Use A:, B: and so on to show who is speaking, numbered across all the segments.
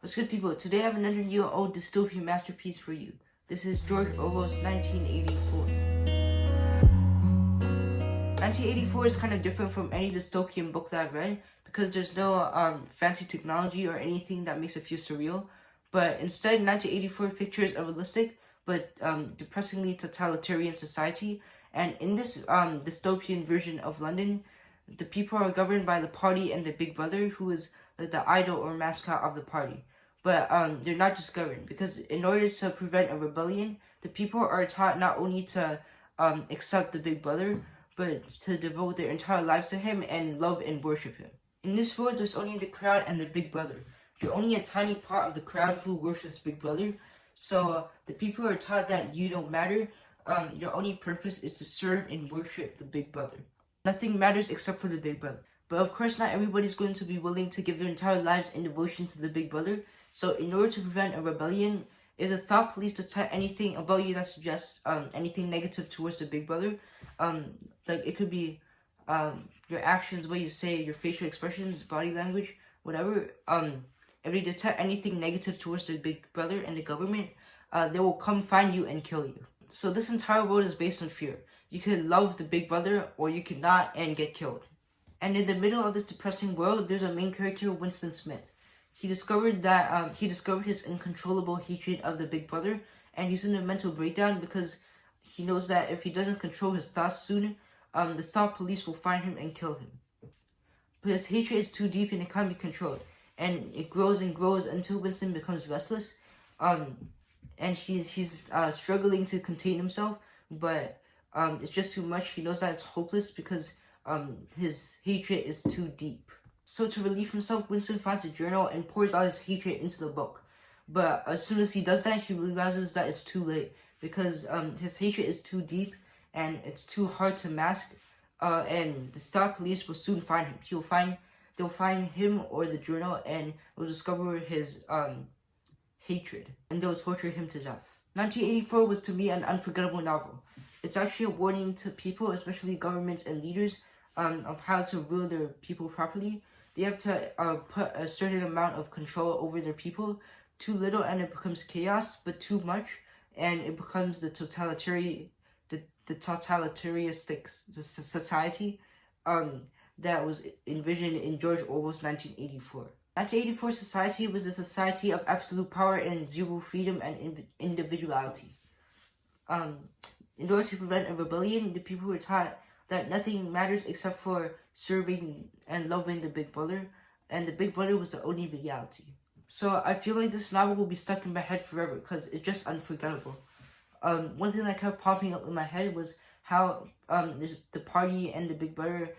A: What's good, people? Today I have an 100-year-old dystopian masterpiece for you. This is George Orwell's 1984. 1984 is kind of different from any dystopian book that I've read because there's no fancy technology or anything that makes it feel surreal. But instead, 1984 pictures a realistic but depressingly totalitarian society. And in this dystopian version of London, the people are governed by the party and the big brother, who is the idol or mascot of the party. But they're not just governed, because in order to prevent a rebellion, the people are taught not only to accept the big brother, but to devote their entire lives to him and love and worship him. In this world, there's only the crowd and the big brother. You're only a tiny part of the crowd who worships big brother. So the people are taught that you don't matter. Your only purpose is to serve and worship the big brother. Nothing matters except for the big brother. But of course, not everybody's going to be willing to give their entire lives in devotion to the big brother. So in order to prevent a rebellion, if the thought police detect anything about you that suggests anything negative towards the big brother, like it could be your actions, what you say, your facial expressions, body language, whatever, if they detect anything negative towards the big brother and the government, they will come find you and kill you. So this entire world is based on fear. You can love the big brother or you cannot and get killed. And in the middle of this depressing world, there's a main character, Winston Smith. He discovered his uncontrollable hatred of the big brother, and he's in a mental breakdown because he knows that if he doesn't control his thoughts soon, the thought police will find him and kill him. But his hatred is too deep and it can't be controlled, and it grows and grows until Winston becomes restless. And he's struggling to contain himself, but it's just too much. He knows that it's hopeless because his hatred is too deep. So to relieve himself, Winston finds a journal and pours all his hatred into the book. But as soon as he does that, he realizes that it's too late because his hatred is too deep and it's too hard to mask. And the thought police will soon find him. They'll find him or the journal and will discover his hatred, and they'll torture him to death. 1984 was to me an unforgettable novel. It's actually a warning to people, especially governments and leaders, of how to rule their people properly. They have to put a certain amount of control over their people. Too little and it becomes chaos, but too much and it becomes the totalitarianistic society that was envisioned in George Orwell's 1984. 1984 society was a society of absolute power and zero freedom and individuality. In order to prevent a rebellion, the people were taught that nothing matters except for serving and loving the big brother, and the big brother was the only reality. So I feel like this novel will be stuck in my head forever because it's just unforgettable. One thing that kept popping up in my head was how the party and the big brother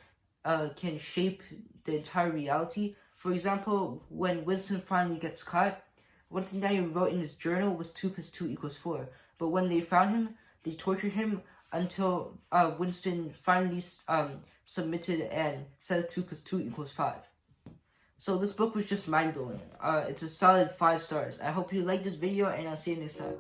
A: can shape the entire reality. For example, when Winston finally gets caught, one thing that he wrote in his journal was 2 + 2 = 4. But when they found him, they tortured him until Winston finally submitted and said 2 + 2 = 5. So this book was just mind-blowing. It's a solid 5 stars. I hope you like this video, and I'll see you next time.